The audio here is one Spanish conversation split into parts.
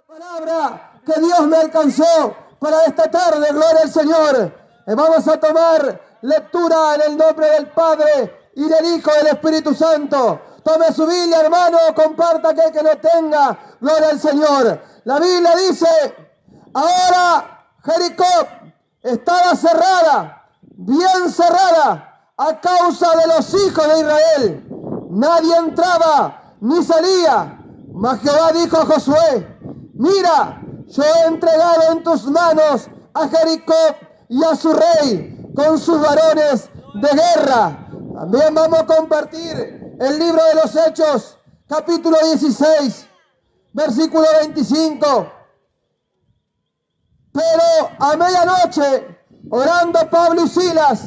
Palabra que Dios me alcanzó para esta tarde, gloria al Señor. Vamos a tomar lectura en el nombre del Padre y del Hijo y del Espíritu Santo. Tome su Biblia, hermano, comparta aquel que no tenga, gloria al Señor. La Biblia dice: ahora Jericó estaba cerrada, bien cerrada, a causa de los hijos de Israel. Nadie entraba ni salía. Mas Jehová dijo a Josué: mira, yo he entregado en tus manos a Jericó y a su rey con sus varones de guerra. También vamos a compartir el libro de los Hechos, capítulo 16, versículo 25. Pero a medianoche, orando Pablo y Silas,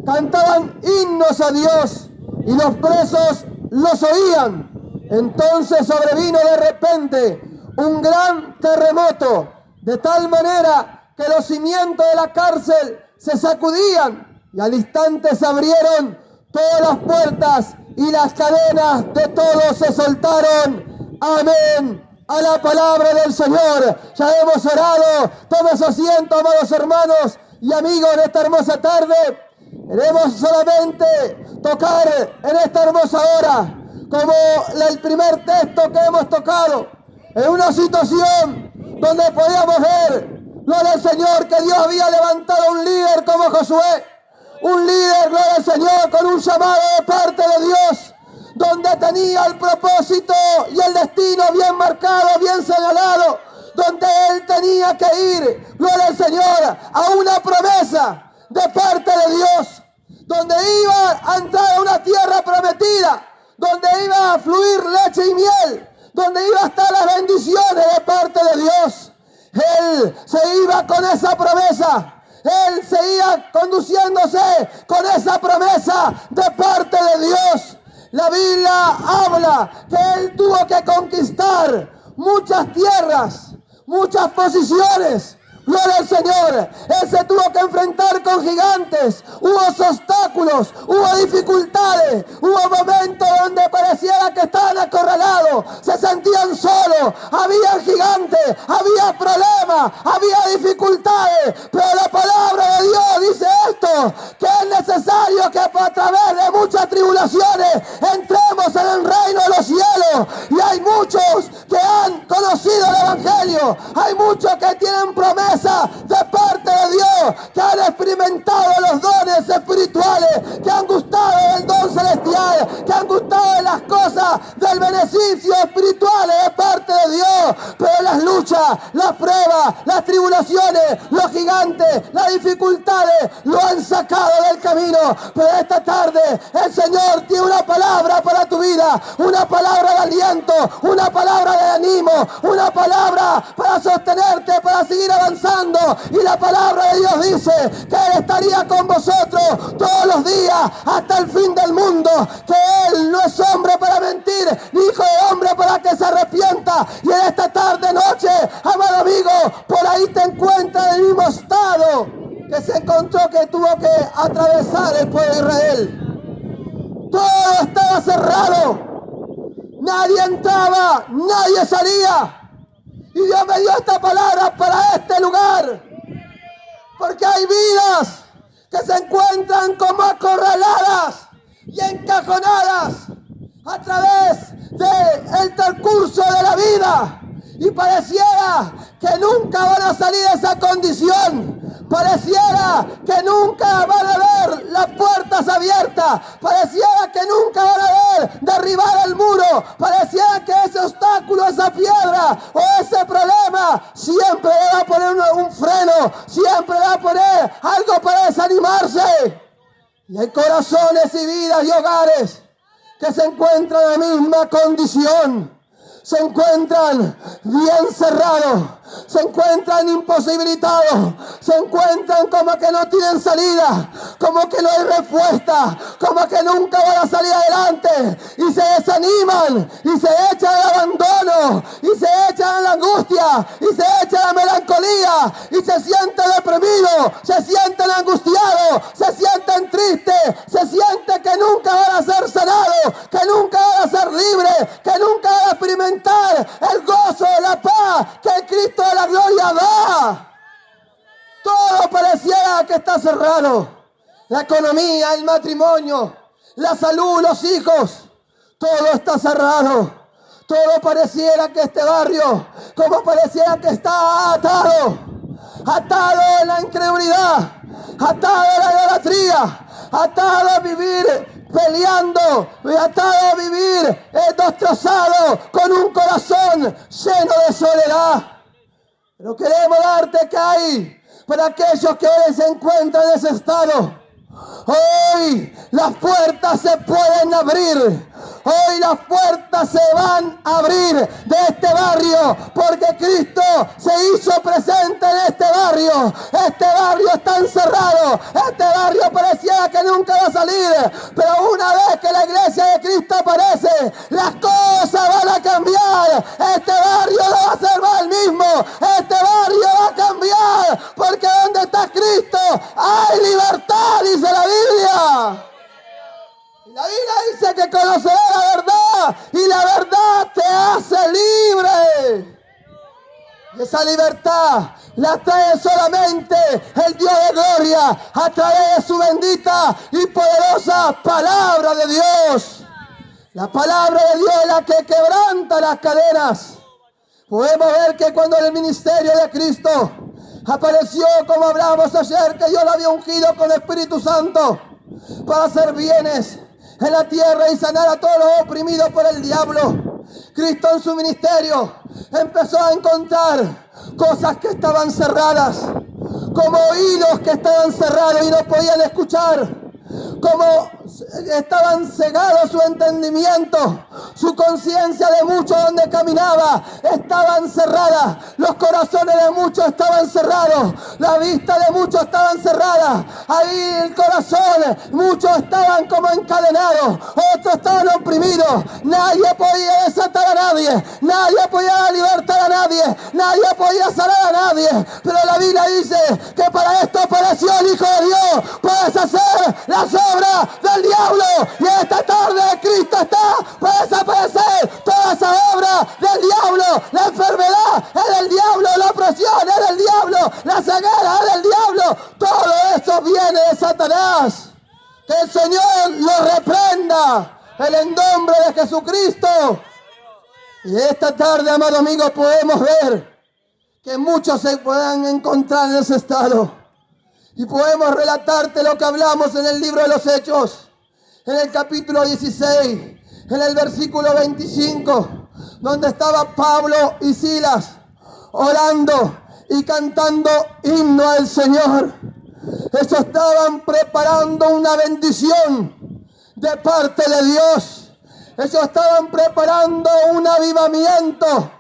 cantaban himnos a Dios y los presos los oían. Entonces sobrevino de repente un gran terremoto, de tal manera que los cimientos de la cárcel se sacudían y al instante se abrieron todas las puertas y las cadenas de todos se soltaron. Amén. A la palabra del Señor. Ya hemos orado. Tomen su asiento, amados hermanos y amigos, en esta hermosa tarde. Queremos solamente tocar en esta hermosa hora, como el primer texto que hemos tocado, en una situación donde podíamos ver, gloria al Señor, que Dios había levantado un líder como Josué, un líder, gloria al Señor, con un llamado de parte de Dios, donde tenía el propósito y el destino bien marcado, bien señalado, donde él tenía que ir, gloria al Señor, a una promesa de parte de Dios, donde iba a entrar a una tierra prometida, donde iba a fluir leche y miel, donde iba a estar las bendiciones de parte de Dios. Él se iba con esa promesa. Él se iba conduciéndose con esa promesa de parte de Dios. La Biblia habla que él tuvo que conquistar muchas tierras, muchas posiciones. Gloria al Señor. Él se tuvo que enfrentar con gigantes. Hubo obstáculos, hubo dificultades, hubo momentos donde pareciera que estaban acorralados, se sentían solos, había gigantes, había problemas, había dificultades, pero la palabra de Dios dice esto, que es necesario que a través de muchas tribulaciones entremos en el reino de los cielos. Y hay muchos que han conocido el Evangelio, hay muchos que tienen promesas de parte de Dios, que han experimentado los dones espirituales, que han gustado del don celestial, que han gustado de las cosas del beneficio espiritual de parte de Dios, pero las luchas, las pruebas, las tribulaciones, los gigantes, las dificultades lo han sacado del camino. Pero esta tarde el Señor tiene una palabra para tu vida, una palabra de aliento, una palabra de ánimo, una palabra para sostenerte, para seguir avanzando. Y la palabra de Dios dice que Él estaría con vosotros todos los días hasta el fin del mundo, que Él no es hombre para mentir, ni hijo de hombre para que se arrepienta. Y en esta tarde, noche, amado amigo, por ahí te encuentras en el mismo estado que se encontró, que tuvo que atravesar el pueblo de Israel. Todo estaba cerrado, nadie entraba, nadie salía. Y Dios me dio esta palabra para este lugar, porque hay vidas que se encuentran como acorraladas y encajonadas a través del transcurso de la vida, y pareciera que nunca van a salir de esa condición. Pareciera que nunca van a ver las puertas abiertas. Pareciera que nunca van a ver derribar el muro. Pareciera que ese obstáculo, esa piedra o ese problema siempre le va a poner un freno. Siempre le va a poner algo para desanimarse. Y hay corazones y vidas y hogares que se encuentran en la misma condición. Se encuentran bien cerrados, se encuentran imposibilitados, se encuentran como que no tienen salida, como que no hay respuesta, como que nunca van a salir adelante, y se desaniman, y se echan al abandono, y se echan a la angustia, y se echan la melancolía y se sienten deprimidos, se sienten angustiados, se sienten tristes, se sienten que nunca van a ser sanados, que nunca van a ser libres, que nunca van a experimentar el gozo, la paz que el Cristo de la gloria da. Todo pareciera que está cerrado. La economía, el matrimonio, la salud, los hijos, todo está cerrado. Todo pareciera que este barrio, como pareciera que está atado en la incredulidad, atado a la idolatría, atado a vivir peleando, atado a vivir destrozado, con un corazón lleno de soledad. Pero queremos darte que hay para aquellos que hoy se encuentran en ese estado. Hoy las puertas se pueden abrir. Hoy las puertas se van a abrir de este barrio porque Cristo se hizo presente en este barrio. Este barrio está encerrado. Este barrio pareciera que nunca va a salir. Pero una vez que la iglesia de Cristo aparece, las cosas van a cambiar. Este barrio no va a ser más el mismo. Este barrio va a cambiar porque donde está Cristo hay libertad, dice la Biblia. La Biblia dice que conocerás la verdad y la verdad te hace libre. Y esa libertad la trae solamente el Dios de gloria a través de su bendita y poderosa palabra de Dios. La palabra de Dios es la que quebranta las cadenas. Podemos ver que cuando en el ministerio de Cristo apareció, como hablamos ayer, que Dios lo había ungido con el Espíritu Santo para hacer bienes en la tierra y sanar a todos los oprimidos por el diablo. Cristo en su ministerio empezó a encontrar cosas que estaban cerradas, como oídos que estaban cerrados y no podían escuchar, como estaban cegados su entendimiento, su conciencia de muchos donde caminaba estaban cerradas, los corazones de muchos estaban cerrados, la vista de muchos estaban cerradas, ahí el corazón, muchos estaban como encadenados, otros estaban oprimidos, nadie podía desatar a nadie, nadie podía libertar a nadie, nadie podía sanar a nadie, pero la Biblia dice que para esto apareció el Hijo de Dios, para deshacer las obras del diablo, y esta tarde Cristo está para desaparecer toda esa obra del diablo. La enfermedad es del diablo, la opresión es del diablo, la ceguera es del diablo, todo eso viene de Satanás. Que el Señor lo reprenda en el nombre de Jesucristo. Y esta tarde, amado amigo, podemos ver que muchos se puedan encontrar en ese estado. Y podemos relatarte lo que hablamos en el libro de los Hechos, en el capítulo 16, en el versículo 25, donde estaba Pablo y Silas orando y cantando himno al Señor. Ellos estaban preparando una bendición de parte de Dios. Ellos estaban preparando un avivamiento.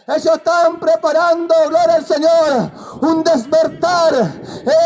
Ellos estaban preparando, gloria al Señor, un despertar.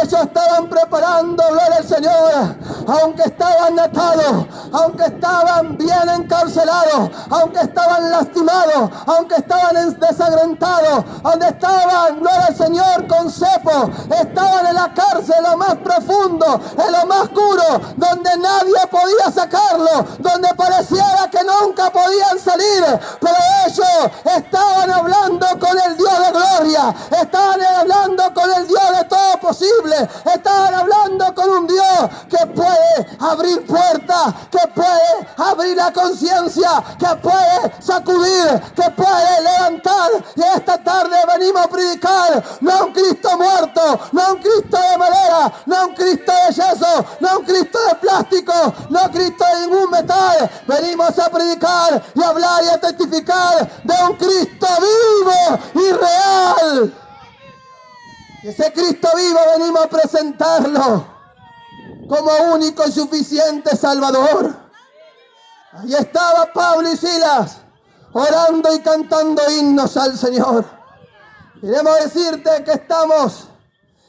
Ellos estaban preparando, gloria al Señor, aunque estaban atados, aunque estaban bien encarcelados, aunque estaban lastimados, aunque estaban desangrentados, donde estaban, gloria al Señor, con cepo, estaban en la cárcel, en lo más profundo, en lo más oscuro, donde nadie podía sacarlo, donde pareciera que nunca podían salir, pero ellos estaban hablando con el Dios de gloria, estaban hablando con el Dios de todo posible, estaban hablando con un Dios que puede abrir puertas, que puede abrir la conciencia, que puede sacudir, que puede levantar. Y esta tarde venimos a predicar no a un Cristo muerto, no a un Cristo de madera, no a un Cristo de yeso, no a un Cristo de plástico, no a Cristo de ningún metal. Venimos a predicar y a hablar y a testificar de un Cristo vivo y real. Y ese Cristo vivo venimos a presentarlo como único y suficiente Salvador. Ahí estaba Pablo y Silas orando y cantando himnos al Señor. Queremos decirte que estamos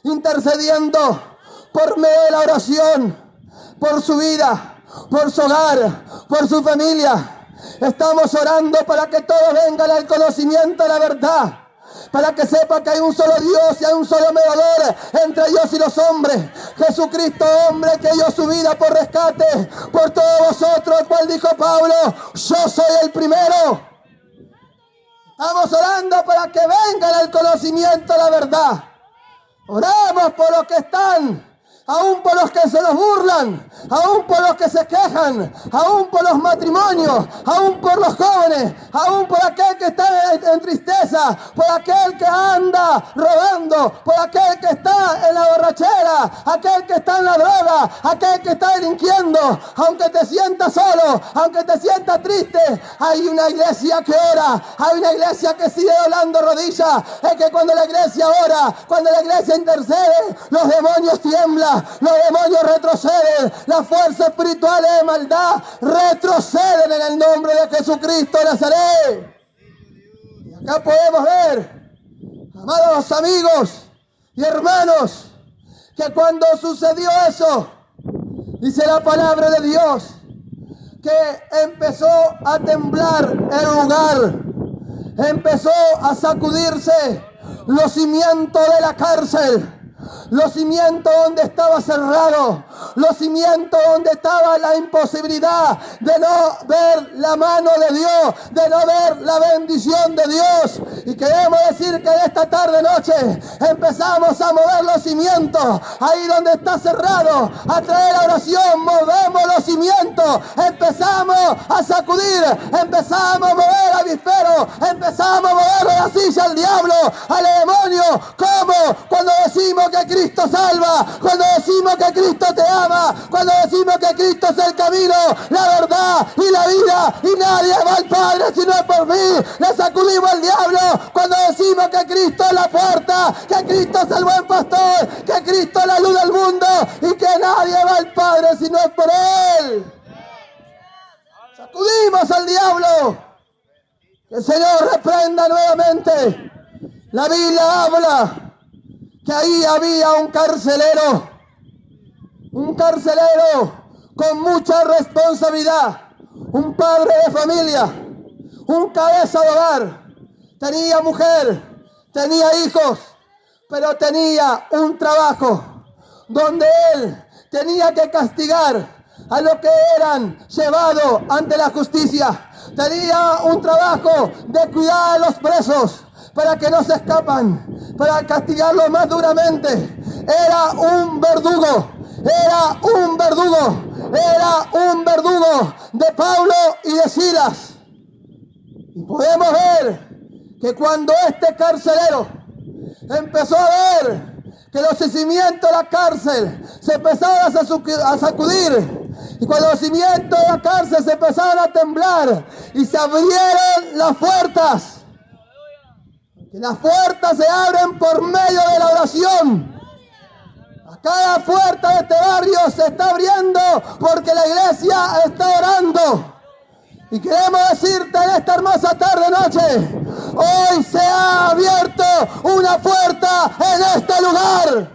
intercediendo por medio de la oración, por su vida, por su hogar, por su familia. Estamos orando para que todos vengan al conocimiento de la verdad. para que sepa que hay un solo Dios y hay un solo mediador entre Dios y los hombres. Jesucristo, hombre, que dio su vida por rescate por todos vosotros, el cual dijo Pablo, yo soy el primero. Estamos orando para que vengan al conocimiento de la verdad. Oramos por los que están, aún por los que se los burlan, aún por los que se quejan, aún por los matrimonios, aún por los jóvenes, aún por aquel que está en tristeza, por aquel que anda robando, por aquel que está en la borrachera, aquel que está en la droga, aquel que está delinquiendo. Aunque te sientas solo, aunque te sientas triste, hay una iglesia que ora, hay una iglesia que sigue doblando rodillas. Es que cuando la iglesia ora, cuando la iglesia intercede, los demonios tiemblan. Los demonios retroceden, las fuerzas espirituales de maldad retroceden en el nombre de Jesucristo de Nazaret. Y acá podemos ver, amados amigos y hermanos, que cuando sucedió eso, dice la palabra de Dios, que empezó a temblar el lugar, empezó a sacudirse los cimientos de la cárcel. Los cimientos donde estaba cerrado, los cimientos donde estaba la imposibilidad de no ver la mano de Dios, de no ver la bendición de Dios. Y queremos decir que esta tarde noche empezamos a mover los cimientos, ahí donde está cerrado, a traer la oración, movemos los cimientos, empezamos a sacudir, empezamos a mover al avispero, empezamos a mover la silla al diablo, al demonio. ¿Cómo? Cuando decimos que Cristo salva, cuando decimos que Cristo te ama, cuando decimos que Cristo es el camino, la verdad y la vida, y nadie va al Padre sino por mí. Le sacudimos al diablo cuando decimos que Cristo es la puerta, que Cristo es el buen pastor, que Cristo es la luz del mundo y que nadie va al Padre sino por Él. Sacudimos al diablo. Que el Señor reprenda nuevamente. La Biblia habla que ahí había un carcelero con mucha responsabilidad, un padre de familia, un cabeza de hogar, tenía mujer, tenía hijos, pero tenía un trabajo donde él tenía que castigar a los que eran llevados ante la justicia. Tenía un trabajo de cuidar a los presos para que no se escapan, para castigarlos más duramente. Era un verdugo de Pablo y de Silas. Y podemos ver que cuando este carcelero empezó a ver que los cimientos de la cárcel se empezaban a sacudir, y cuando los cimientos de la cárcel se empezaron a temblar y se abrieron las puertas, que las puertas se abren por medio de la oración. A cada puerta de este barrio se está abriendo porque la iglesia está orando. Y queremos decirte en esta hermosa tarde-noche, hoy se ha abierto una puerta en este lugar,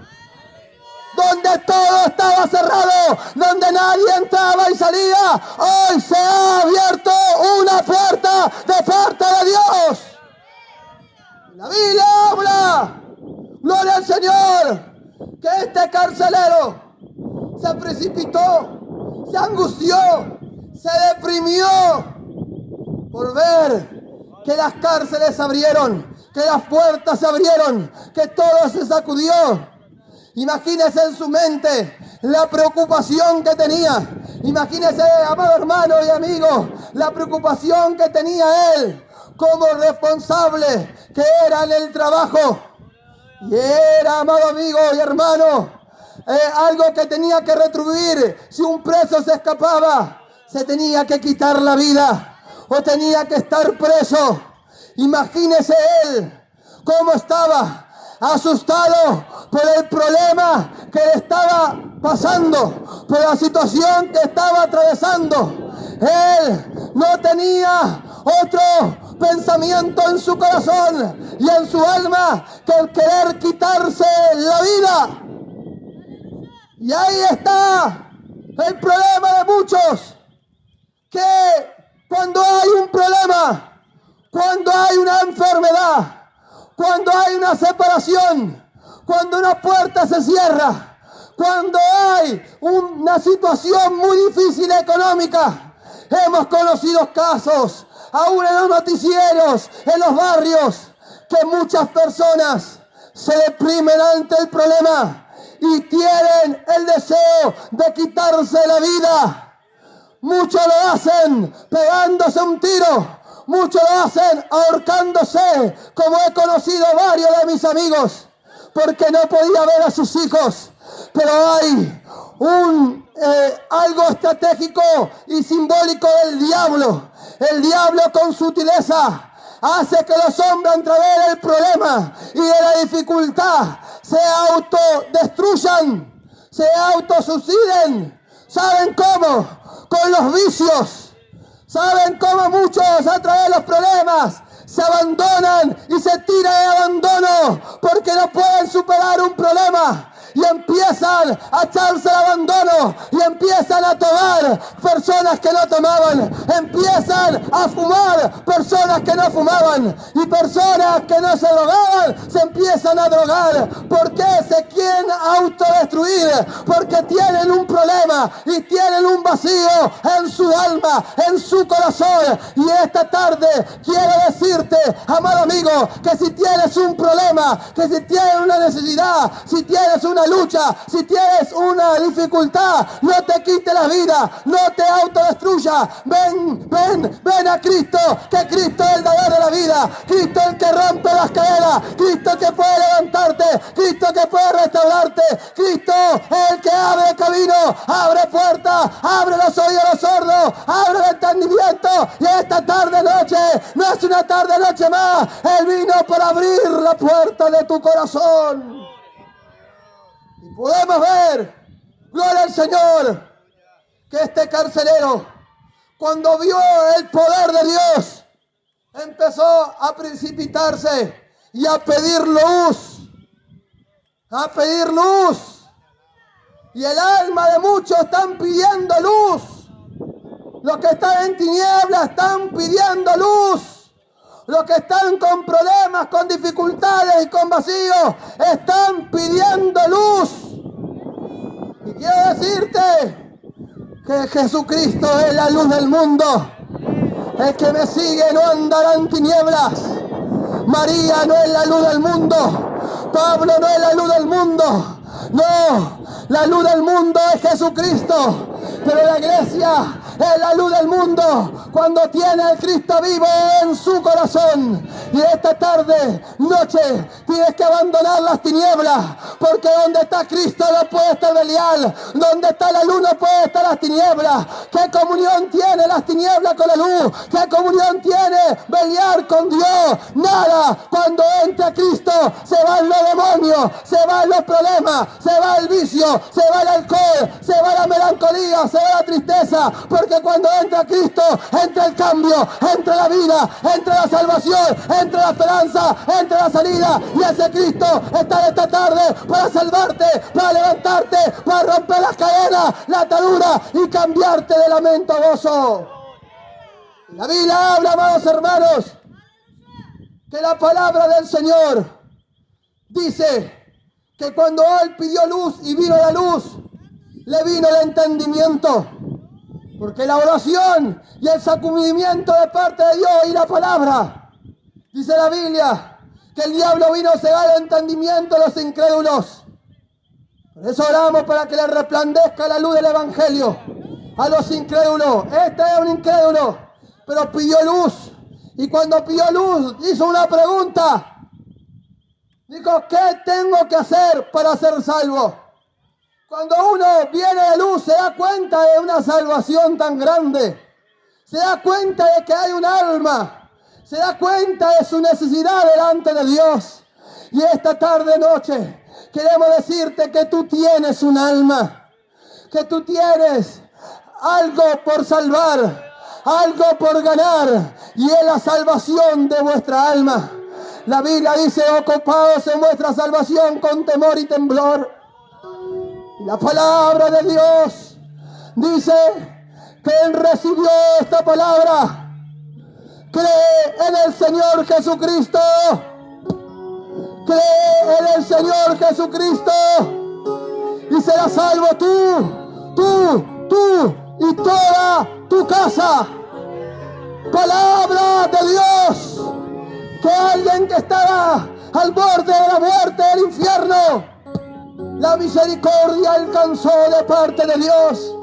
donde todo estaba cerrado, donde nadie entraba y salía. Hoy se ha abierto una puerta de parte de Dios. La Biblia habla, gloria al Señor, que este carcelero se precipitó, se angustió, se deprimió por ver que las cárceles se abrieron, que las puertas se abrieron, que todo se sacudió. Imagínese en su mente la preocupación que tenía. Imagínese, amado hermano y amigo, la preocupación que tenía él como responsable que era en el trabajo. Y era, amado amigo y hermano, algo que tenía que retribuir. Si un preso se escapaba, se tenía que quitar la vida o tenía que estar preso. Imagínese él cómo estaba, asustado por el problema que le estaba pasando, por la situación que estaba atravesando. Él no tenía otro pensamiento en su corazón y en su alma que el querer quitarse la vida. Y ahí está el problema de muchos, que cuando hay un problema, cuando hay una enfermedad, cuando hay una separación, cuando una puerta se cierra, cuando hay una situación muy difícil económica. Hemos conocido casos, aún en los noticieros, en los barrios, que muchas personas se deprimen ante el problema y tienen el deseo de quitarse la vida. Muchos lo hacen pegándose un tiro, muchos lo hacen ahorcándose, como he conocido varios de mis amigos, porque no podía ver a sus hijos. Pero hay algo estratégico y simbólico del diablo. El diablo con sutileza hace que los hombres, a través del problema y de la dificultad, se autodestruyan, se autosuiciden. ¿Saben cómo? Con los vicios. ¿Saben cómo muchos, a través de los problemas, se abandonan y se tiran de abandono porque no pueden superar un problema? Y empiezan a echarse al abandono y empiezan a tomar personas que no tomaban, empiezan a fumar personas que no fumaban, y personas que no se drogaban se empiezan a drogar. ¿Por qué se quieren autodestruir? Porque tienen un problema y tienen un vacío en su alma, en su corazón. Y esta tarde quiero decirte, amado amigo, que si tienes un problema, que si tienes una necesidad, si tienes una lucha, si tienes una dificultad, no te quite la vida, no te autodestruya. Ven a Cristo, que Cristo es el dador de la vida, Cristo el que rompe las cadenas, Cristo que puede levantarte, Cristo que puede restaurarte, Cristo el que abre camino, abre puertas, abre los oídos a los sordos, abre el entendimiento. Y esta tarde noche no es una tarde noche más, Él vino por abrir la puerta de tu corazón. Y podemos ver, gloria al Señor, que este carcelero, cuando vio el poder de Dios, empezó a precipitarse y a pedir luz, a pedir luz. Y el alma de muchos están pidiendo luz. Los que están en tinieblas están pidiendo luz. Los que están con problemas, con dificultades y con vacíos, están pidiendo luz. Y quiero decirte que Jesucristo es la luz del mundo. El que me sigue no andará en tinieblas. María no es la luz del mundo. Pablo no es la luz del mundo. No, la luz del mundo es Jesucristo. Pero la iglesia es la luz del mundo cuando tiene al Cristo vivo en su corazón. Y esta tarde, noche, tienes que abandonar las tinieblas, porque donde está Cristo no puede estar Belial, donde está la luz no puede estar las tinieblas. ¿Qué comunión tiene las tinieblas con la luz? ¿Qué comunión tiene Belial con Dios? Nada. Cuando entra Cristo se van los demonios, se van los problemas, se va el vicio, se va el alcohol, se va la melancolía, se va la tristeza, porque cuando entra Cristo entra el cambio, entra la vida, entra la salvación, entra la esperanza, entra la salida. Y ese Cristo está esta tarde para salvarte, para levantarte, para romper las cadenas, la atadura y cambiarte de lamento a gozo. La Biblia habla, amados hermanos, que la palabra del Señor dice que cuando Él pidió luz y vino la luz, le vino el entendimiento. Porque la oración y el sacudimiento de parte de Dios y la palabra, dice la Biblia, que el diablo vino a cegar el entendimiento de los incrédulos. Por eso oramos para que le resplandezca la luz del Evangelio a los incrédulos. Este es un incrédulo, pero pidió luz. Y cuando pidió luz, hizo una pregunta. Dijo, ¿qué tengo que hacer para ser salvo? Cuando uno viene de luz, se da cuenta de una salvación tan grande. Se da cuenta de que hay un alma. Se da cuenta de su necesidad delante de Dios. Y esta tarde, noche, queremos decirte que tú tienes un alma. Que tú tienes algo por salvar, algo por ganar. Y es la salvación de vuestra alma. La Biblia dice, ocupados en vuestra salvación con temor y temblor. La palabra de Dios dice que Él recibió esta palabra. Cree en el Señor Jesucristo Cree en el Señor Jesucristo y serás salvo tú y toda tu casa. Palabra de Dios. Que alguien que estaba al borde de la muerte del infierno, la misericordia alcanzó de parte de Dios.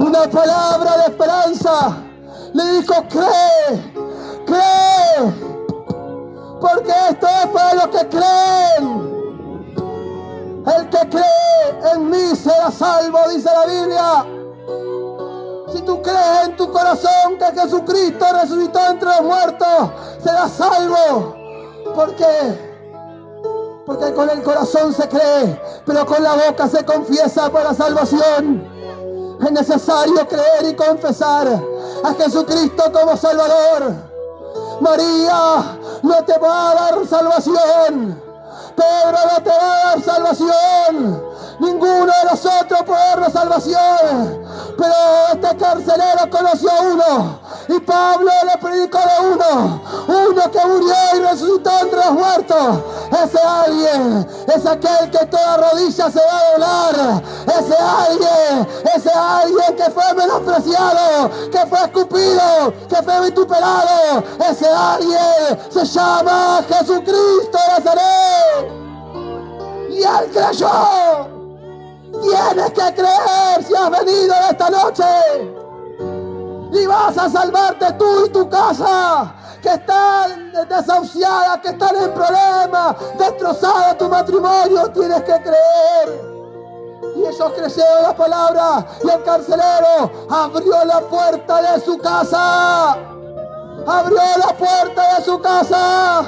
Una palabra de esperanza. Le dijo: cree, porque esto es para los que creen. El que cree en mí será salvo, dice la Biblia. Si tú crees en tu corazón que Jesucristo resucitó entre los muertos, serás salvo. ¿Por qué? Porque con el corazón se cree, pero con la boca se confiesa para salvación. Es necesario creer y confesar a Jesucristo como Salvador. María no te va a dar salvación. Pedro no te va a dar salvación. Ninguno de nosotros puede darnos salvación. Pero este carcelero conoció a uno. Y Pablo le predicó de uno que murió y resucitó entre los muertos. Ese alguien es aquel que toda rodilla se va a doblar. Ese alguien que fue menospreciado, que fue escupido, que fue vituperado. Ese alguien se llama Jesucristo de Nazaret. Y él creyó. Tienes que creer si has venido esta noche. Y vas a salvarte tú y tu casa, que están desahuciadas, que están en problemas, destrozado tu matrimonio. Tienes que creer. Y ellos creyeron la palabra. Y el carcelero abrió la puerta de su casa. Abrió la puerta de su casa.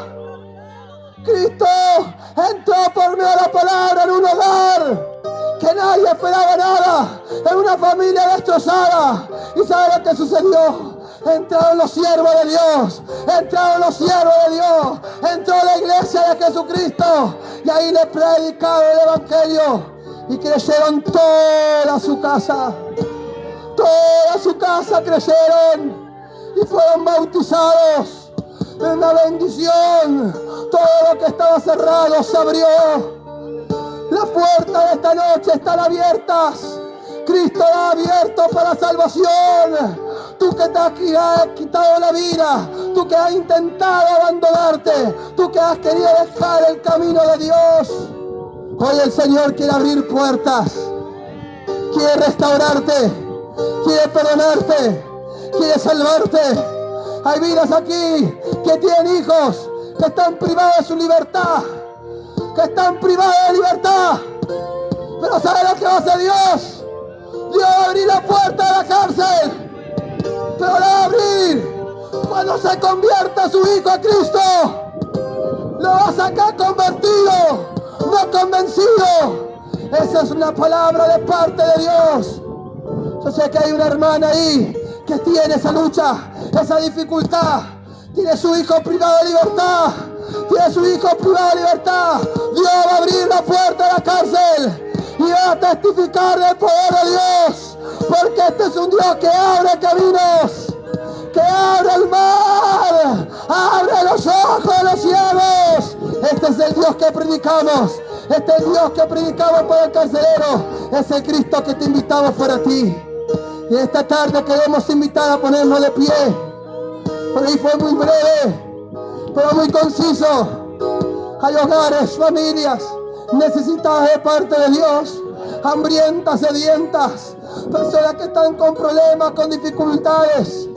Cristo entró por medio de la palabra en un hogar que nadie esperaba nada, en una familia destrozada. ¿Y sabe lo que sucedió? Entraron los siervos de Dios, entró la iglesia de Jesucristo, y ahí le predicaron el evangelio, y creyeron toda su casa creyeron, y fueron bautizados. En una bendición, todo lo que estaba cerrado se abrió. Las puertas de esta noche están abiertas. Cristo ha abierto para salvación. Tú que te has quitado la vida, tú que has intentado abandonarte, tú que has querido dejar el camino de Dios, hoy el Señor quiere abrir puertas, quiere restaurarte, quiere perdonarte, quiere salvarte. Hay vidas aquí que tienen hijos que están privados de su libertad, pero ¿sabe lo que va a hacer Dios? Dios va a abrir la puerta de la cárcel, pero la va a abrir cuando se convierta su hijo a Cristo. Lo va a sacar convertido, no convencido. Esa es una palabra de parte de Dios. Yo sé que hay una hermana ahí que tiene esa lucha, esa dificultad. Tiene su hijo privado de libertad. Dios va a abrir la puerta de la cárcel y va a testificar del poder de Dios. Porque este es un Dios que abre caminos, que abre el mar, abre los ojos de los ciegos. Este es el Dios que predicamos. Este es el Dios que predicamos para el carcelero. Es el Cristo que te invitamos para ti. Y esta tarde queremos invitar a ponernos de pie. Por ahí fue muy breve, pero muy conciso. Hay hogares, familias necesitadas de parte de Dios, hambrientas, sedientas, personas que están con problemas, con dificultades,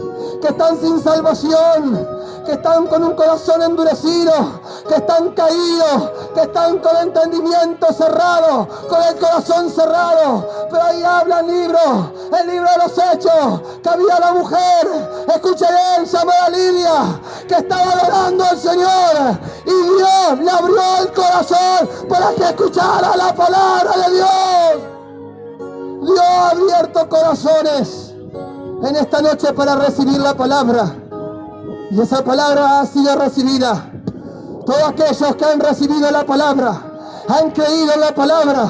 que están sin salvación, que están con un corazón endurecido, que están caídos, que están con entendimiento cerrado, con el corazón cerrado. Pero ahí habla el libro de los Hechos, que había una mujer, escuché bien, llamada Lidia, que estaba adorando al Señor, y Dios le abrió el corazón para que escuchara la palabra de Dios. Dios ha abierto corazones en esta noche para recibir la palabra. Y esa palabra ha sido recibida. Todos aquellos que han recibido la palabra, han creído en la palabra,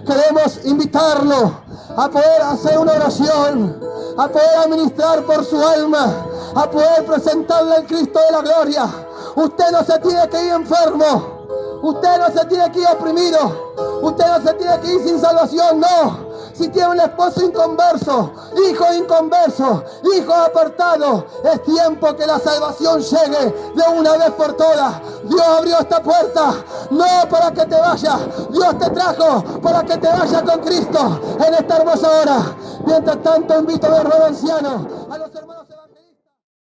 queremos invitarlo a poder hacer una oración, a poder administrar por su alma, a poder presentarle al Cristo de la gloria. Usted no se tiene que ir enfermo. Usted no se tiene que ir oprimido. Usted no se tiene que ir sin salvación, no. Si tiene un esposo inconverso, hijo inconverso, hijo apartado, es tiempo que la salvación llegue de una vez por todas. Dios abrió esta puerta, no para que te vayas. Dios te trajo para que te vayas con Cristo en esta hermosa hora. Mientras tanto, invito a los ancianos, a los hermanos.